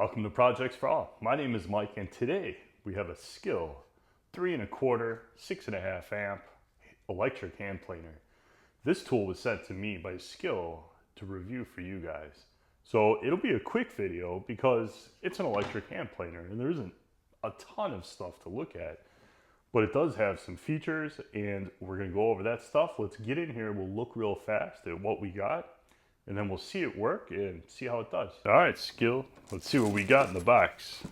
Welcome to Projects for All. My name is Mike, and today we have a Skil 3 1/4, 6.5 amp electric hand planer. This tool was sent to me by Skil to review for you guys. So it'll be a quick video because it's an electric hand planer and there isn't a ton of stuff to look at, but it does have some features and we're going to go over that stuff. Let's get in here. We'll look real fast at what we got and then we'll see it work and see how it does. All right, Skil, let's see what we got in the box.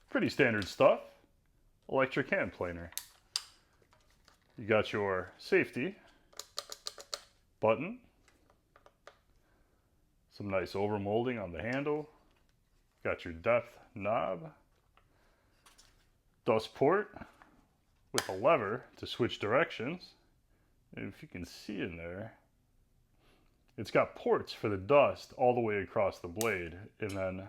Pretty standard stuff. Electric hand planer. You got your safety button, some nice overmolding on the handle, got your depth knob, dust port with a lever to switch directions, and if you can see in there, it's got ports for the dust all the way across the blade, and then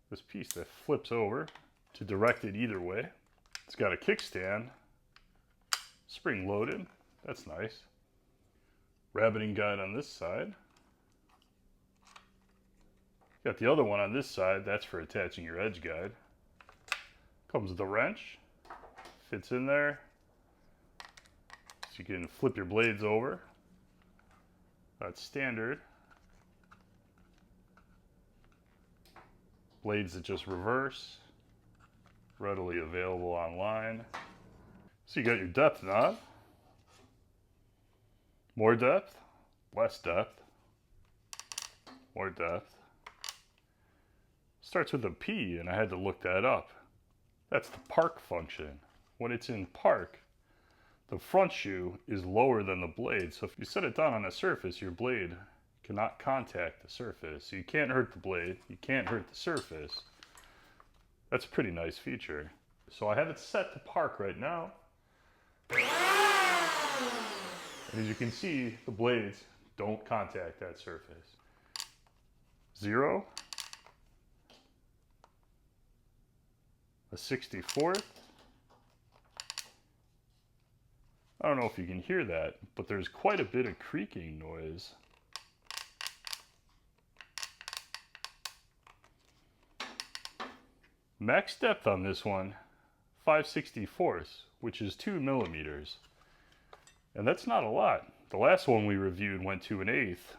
this piece that flips over to direct it either way. It's got a kickstand, spring loaded, that's nice. Rabbeting guide on this side. Got the other one on this side, that's for attaching your edge guide. Comes with a wrench, fits in there, so you can flip your blades over. That's standard. Blades that just reverse, readily available online. So you got your depth knob, more depth, less depth, more depth. Starts with a P and I had to look that up. That's the park function. When it's in park, the front shoe is lower than the blade. So if you set it down on a surface, your blade cannot contact the surface. So you can't hurt the blade, you can't hurt the surface. That's a pretty nice feature. So I have it set to park right now. And as you can see, the blades don't contact that surface. 0, a 64th. I don't know if you can hear that, but there's quite a bit of creaking noise. Max depth on this one, 5/64, which is 2 millimeters. And that's not a lot. The last one we reviewed went to an eighth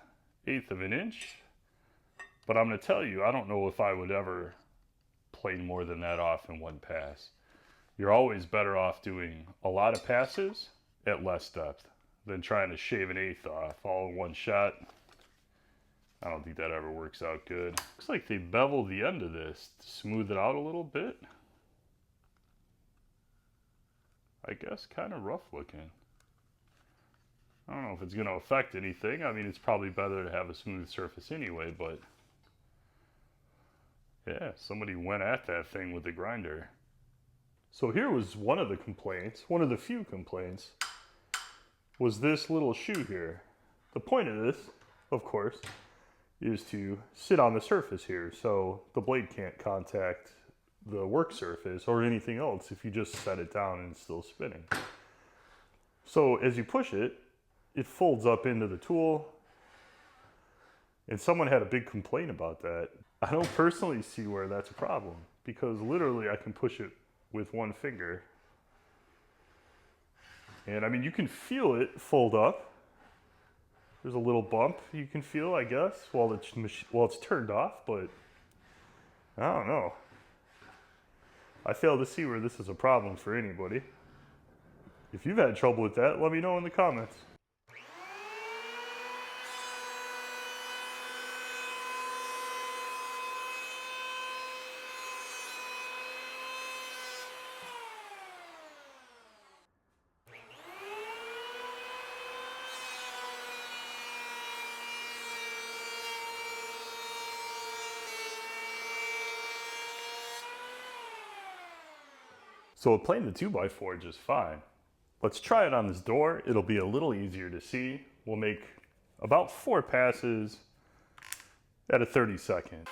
of an inch. But I'm going to tell you, I don't know if I would ever plane more than that off in one pass. You're always better off doing a lot of passes at less depth than trying to shave an eighth off all in one shot. I don't think that ever works out good. Looks like they beveled the end of this to smooth it out a little bit. I guess kind of rough looking. I don't know if it's going to affect anything. I mean, it's probably better to have a smooth surface anyway, but yeah, somebody went at that thing with the grinder. So here was one of the complaints, one of the few complaints, was this little shoe here. The point of this, of course, is to sit on the surface here so the blade can't contact the work surface or anything else if you just set it down and it's still spinning. So as you push it, it folds up into the tool, and someone had a big complaint about that. I don't personally see where that's a problem because literally I can push it with one finger. And I mean, you can feel it fold up. There's a little bump you can feel, I guess, while it's turned off, but I don't know. I fail to see where this is a problem for anybody. If you've had trouble with that, let me know in the comments. So it planed the 2x4 just fine. Let's try it on this door. It'll be a little easier to see. We'll make about 4 passes at a 30-second.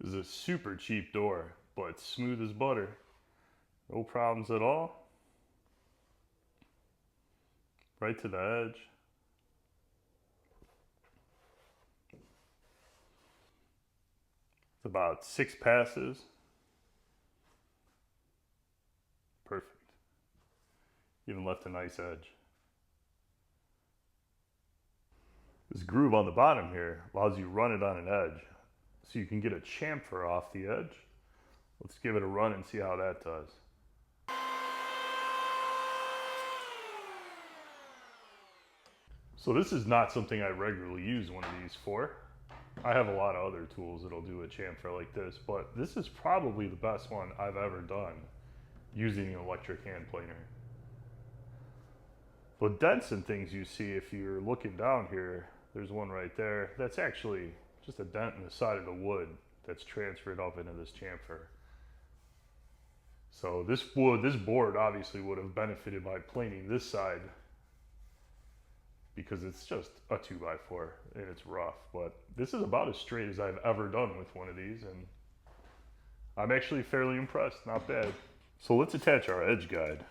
This is a super cheap door, but smooth as butter. No problems at all. Right to the edge. It's about 6 passes. Perfect. Even left a nice edge. This groove on the bottom here allows you to run it on an edge, so you can get a chamfer off the edge. Let's give it a run and see how that does. So this is not something I regularly use one of these for. I have a lot of other tools that'll do a chamfer like this, but this is probably the best one I've ever done using an electric hand planer. The dents and things you see, if you're looking down here, there's one right there. That's actually just a dent in the side of the wood that's transferred up into this chamfer. So this board obviously would have benefited by planing this side, because it's just a 2x4 and it's rough, but this is about as straight as I've ever done with one of these, and I'm actually fairly impressed. Not bad. So let's attach our edge guide.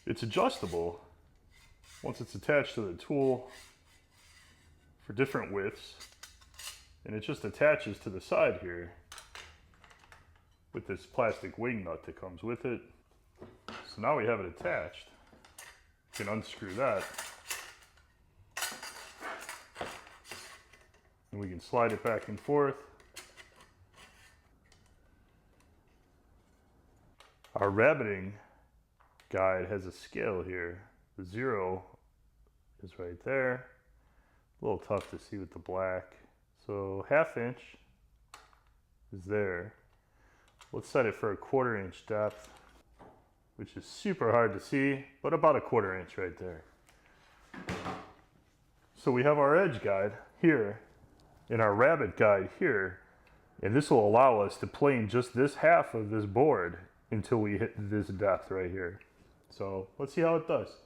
It's adjustable once it's attached to the tool for different widths, and it just attaches to the side here with this plastic wing nut that comes with it. So now we have it attached. You can unscrew that, and we can slide it back and forth. Our rabbeting guide has a scale here. The 0 is right there. A little tough to see with the black. So 1/2 inch is there. Let's set it for a 1/4 inch depth, which is super hard to see, but about a 1/4 inch right there. So we have our edge guide here and our rabbet guide here, and this will allow us to plane just this half of this board until we hit this depth right here. So let's see how it does.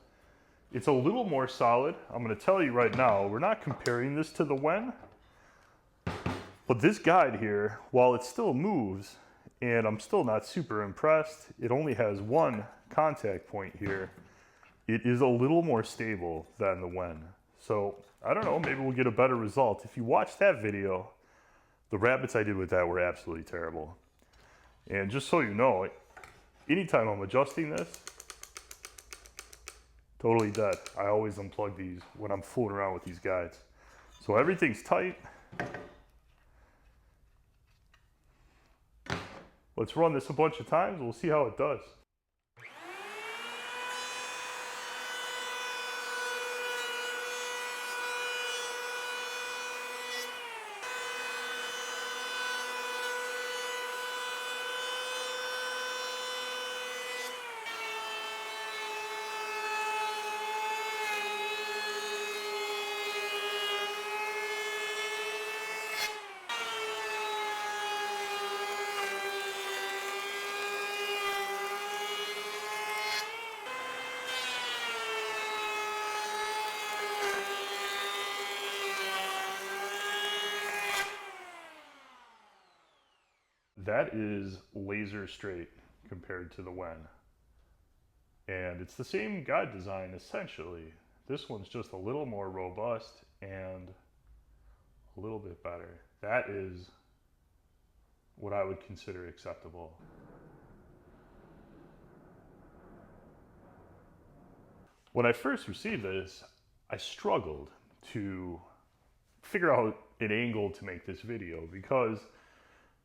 It's a little more solid. I'm going to tell you right now, we're not comparing this to the Wen, but this guide here, while it still moves, and I'm still not super impressed, it only has one contact point here. It is a little more stable than the Wen. So I don't know, maybe we'll get a better result. If you watch that video, the rabbets I did with that were absolutely terrible. And just so you know, anytime I'm adjusting this, totally dead. I always unplug these when I'm fooling around with these guides. So everything's tight. Let's run this a bunch of times. We'll see how it does. That is laser straight compared to the Wen. And it's the same guide design essentially. This one's just a little more robust and a little bit better. That is what I would consider acceptable. When I first received this, I struggled to figure out an angle to make this video because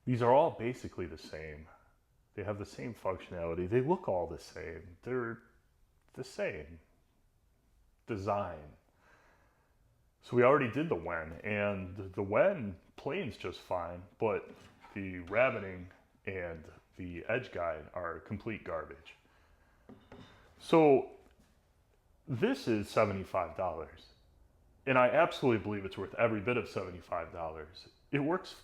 these are all basically the same. They have the same functionality. They look all the same. They're the same design. So we already did the Wen, and the Wen planes just fine, but the rabbeting and the edge guide are complete garbage. So this is $75. And I absolutely believe it's worth every bit of $75. It works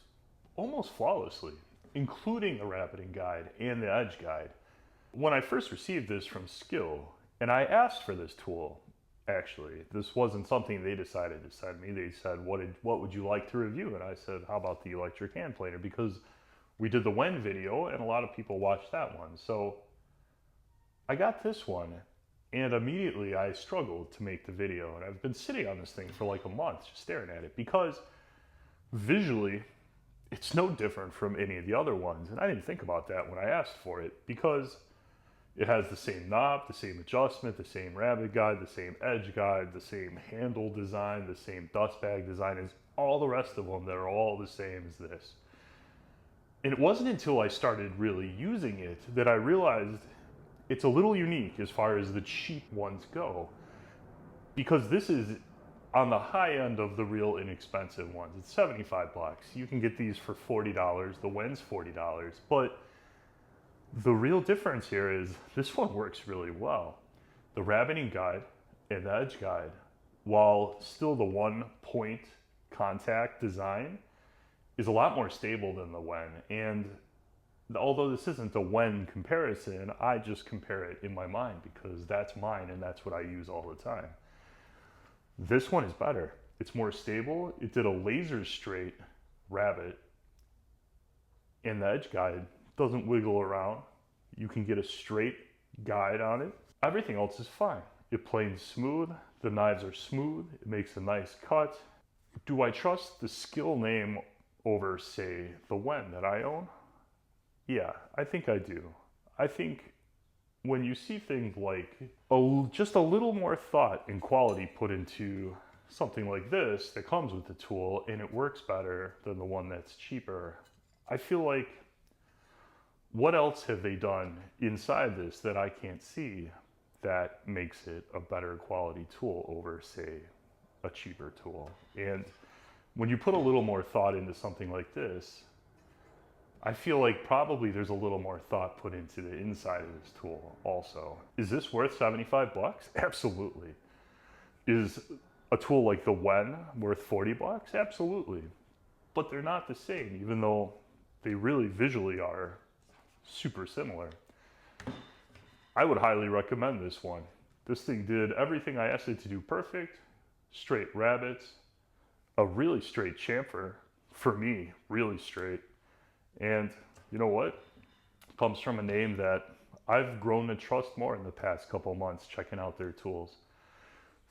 almost flawlessly, including the rabbeting guide and the edge guide. When I first received this from Skil, and I asked for this tool, actually, this wasn't something they decided to send me. They said, what would you like to review? And I said, how about the electric hand planer? Because we did the when video and a lot of people watched that one. So I got this one, and immediately I struggled to make the video. And I've been sitting on this thing for like a month just staring at it, because visually it's no different from any of the other ones. And I didn't think about that when I asked for it, because it has the same knob, the same adjustment, the same rabbet guide, the same edge guide, the same handle design, the same dust bag design as all the rest of them that are all the same as this. And it wasn't until I started really using it that I realized it's a little unique as far as the cheap ones go, because this is on the high end of the real inexpensive ones. It's 75 bucks. You can get these for $40. The Wen's $40, but the real difference here is this one works really well. The rabbeting guide and the edge guide, while still the 1-point contact design, is a lot more stable than the Wen. And although this isn't a Wen comparison, I just compare it in my mind because that's mine and that's what I use all the time. This one is better. It's more stable. It did a laser straight rabbet, and the edge guide doesn't wiggle around. You can get a straight guide on it. Everything else is fine. It planes smooth. The knives are smooth. It makes a nice cut. Do I trust the Skil name over, say, the Wen that I own? Yeah, I think I do. I think when you see things like just a little more thought and quality put into something like this that comes with the tool, and it works better than the one that's cheaper, I feel like, what else have they done inside this that I can't see that makes it a better quality tool over, say, a cheaper tool? And when you put a little more thought into something like this, I feel like probably there's a little more thought put into the inside of this tool also. Is this worth 75 bucks? Absolutely. Is a tool like the Wen worth 40 bucks? Absolutely. But they're not the same, even though they really visually are super similar. I would highly recommend this one. This thing did everything I asked it to do perfect. Straight rabbets, a really straight chamfer, for me, really straight. And you know what? It comes from a name that I've grown to trust more in the past couple months checking out their tools.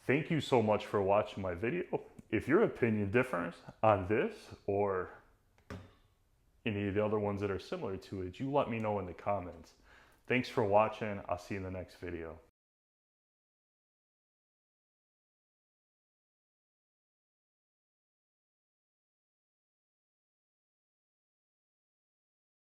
Thank you so much for watching my video. If your opinion differs on this or any of the other ones that are similar to it, you let me know in the comments. Thanks for watching. I'll see you in the next video.